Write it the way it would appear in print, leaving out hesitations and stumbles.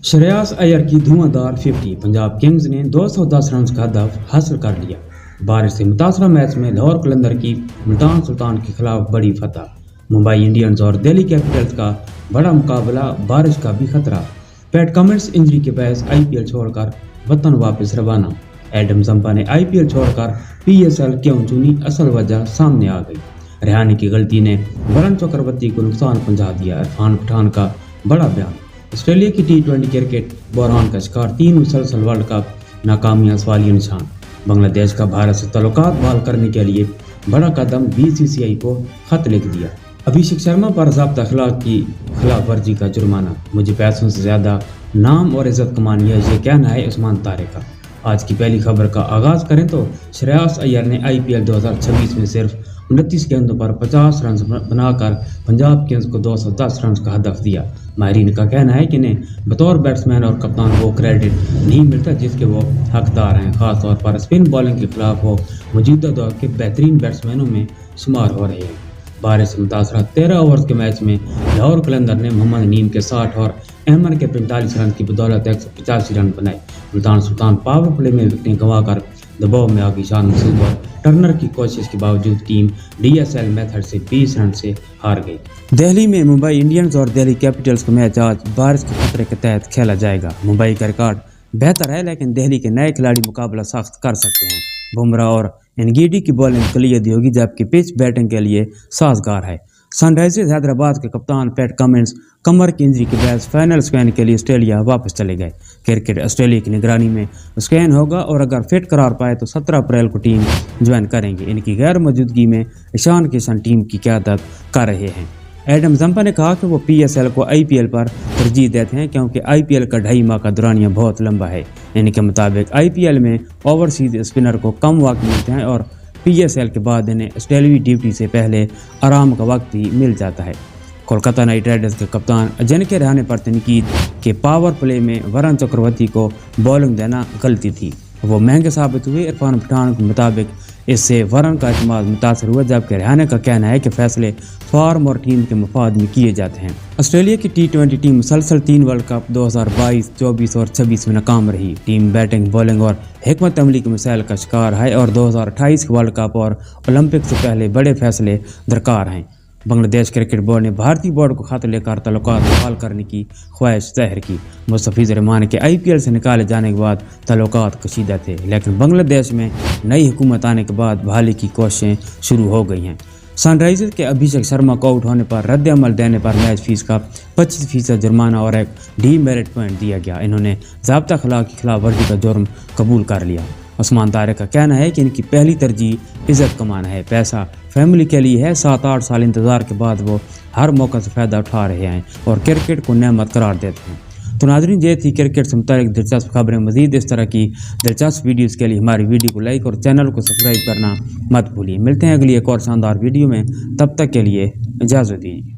श्रेयस अय्यर की धुआंधार 50। पंजाब किंग्स ने 210 रन का हदफ हासिल कर लिया। बारिश से मुतासरा मैच में लाहौर कलंदर की मुल्तान सुल्तान के खिलाफ बड़ी फतह। मुंबई इंडियंस और दिल्ली कैपिटल्स का बड़ा मुकाबला, बारिश का भी खतरा। पैट कमिंस इंजरी के बायस आईपीएल छोड़कर वतन वापस रवाना। एडम जंपा ने आईपीएल छोड़कर पीएसएल क्यों चुनी, असल वजह सामने आ गई। रेहाने की गलती ने वरुण चक्रवर्ती को नुकसान पहुंचा दिया। इरफान पठान का बड़ा बयान। ऑस्ट्रेलिया की टी20 क्रिकेट बहरान का शिकार, 3 मुसलसल वर्ल्ड कप नाकामियां सवालिया निशान। बांग्लादेश का भारत से तल्लुकात बहाल करने के लिए बड़ा कदम, बीसीसीआई को खत लिख दिया। अभिषेक शर्मा पर ज़ाब्ता अखलाक की खिलाफ वर्जी का जुर्माना। मुझे पैसों से ज़्यादा नाम और इज्जत कमानी है, ये कहना है उस्मान तारे का। आज की पहली खबर का आगाज़ करें तो श्रेयस अय्यर ने आईपीएल 2026 में सिर्फ 29 गेंदों पर 50 रन बनाकर पंजाब किंग्स को 210 रन का हदफ दिया। माहिरीन का कहना है कि इन्हें बतौर बैट्समैन और कप्तान वो क्रेडिट नहीं मिलता जिसके वो हकदार हैं। खासतौर पर स्पिन बॉलिंग के खिलाफ वो मौजूदा दौर के बेहतरीन बैट्समैनों में शुमार हो रहे हैं। बारिश से मुतासरा 13 ओवर्स के मैच में लाहौर कलंदर ने मोहम्मद नईम के 60 और अहमद के 45 रन की बदौलत 185 रन बनाए। मुल्तान सुल्तान पावर प्ले में विकेटें गंवाकर दबाव में आ गई। शान मसूद और टर्नर की कोशिश के बावजूद टीम डीएसएल मेथड से 20 रन से हार गई। दिल्ली में मुंबई इंडियंस और दिल्ली कैपिटल्स का मैच आज बारिश के खतरे के तहत खेला जाएगा। मुंबई का रिकॉर्ड बेहतर है, लेकिन दिल्ली के नए खिलाड़ी मुकाबला सख्त कर सकते हैं। बुमराह और एनगीडी की बॉलिंग कलियदी होगी, जबकि पिच बैटिंग के लिए साजगार है। सनराइजर्स हैदराबाद के कप्तान पैट कमिंस कमर की इंजरी के बाद फाइनल स्क्वेन के लिए ऑस्ट्रेलिया वापस चले गए। क्रिकेट ऑस्ट्रेलिया की निगरानी में स्क्वेन होगा और अगर फिट करार पाए तो 17 अप्रैल को टीम ज्वाइन करेंगे। इनकी गैर मौजूदगी में ईशान किशन टीम की क़यादत कर रहे हैं। एडम जंपा ने कहा कि वो पीएसएल को आईपीएल पर तरजीह देते हैं क्योंकि आईपीएल का 2.5 माह का दौरानिया बहुत लंबा है। इनके मुताबिक आईपीएल में ओवरसीज स्पिनर को कम वक्त मिलते हैं और पीएसएल के बाद इन्हें ऑस्ट्रेलियाई ड्यूटी से पहले आराम का वक्त भी मिल जाता है। कोलकाता नाइट राइडर्स के कप्तान अजिंक्य रहाणे पर तनकीद के पावर प्ले में वरुण चक्रवर्ती को बॉलिंग देना गलती थी, वो महंगे साबित हुए। इरफान पठान के मुताबिक इससे वरुण का एतमाद मुतासर हुआ, जबकि रहाणे का कहना है कि फैसले फॉर्म और टीम के मफाद में किए जाते हैं। ऑस्ट्रेलिया की टी20 टीम मुसलसल 3 वर्ल्ड कप 2022, 24 और 26 में नाकाम रही। टीम बैटिंग, बॉलिंग और हिकमत अमली के मसाइल का शिकार है और 2028 के वर्ल्ड कप और ओलंपिक से पहले बड़े फैसले दरकार हैं। बांग्लादेश क्रिकेट बोर्ड ने भारतीय बोर्ड को खत लेकर तल्लुकात बहाल करने की ख्वाहिश जाहिर की। मुस्तफिजुर रहमान के आईपीएल से निकाले जाने के बाद तल्लुकात कशीदा थे, लेकिन बांग्लादेश में नई हुकूमत आने के बाद बहाली की कोशिशें शुरू हो गई हैं। सनराइजर्स के अभिषेक शर्मा को आउट होने पर रद्द अमल देने पर मैच फीस का 25% जुर्माना और एक डीमेरिट पॉइंट दिया गया। इन्होंने ज़ाब्ता अखलाक की खिलाफ वर्जी का जुर्म कबूल कर लिया। उस्मान तारे का कहना है कि इनकी पहली तरजीह इज्जत कमाना है, पैसा फैमिली के लिए है। 7-8 साल इंतजार के बाद वो हर मौका से फ़ायदा उठा रहे हैं और क्रिकेट को नेमत करार देते हैं। तो नाज़रीन, ये थी क्रिकेट से मुताल्लिक़ दिलचस्प खबरें। मज़ीद इस तरह की दिलचस्प वीडियोज़ के लिए हमारी वीडियो को लाइक और चैनल को सब्सक्राइब करना मत भूलिए। मिलते हैं अगली एक और शानदार वीडियो में, तब तक के लिए इजाज़त दीजिए।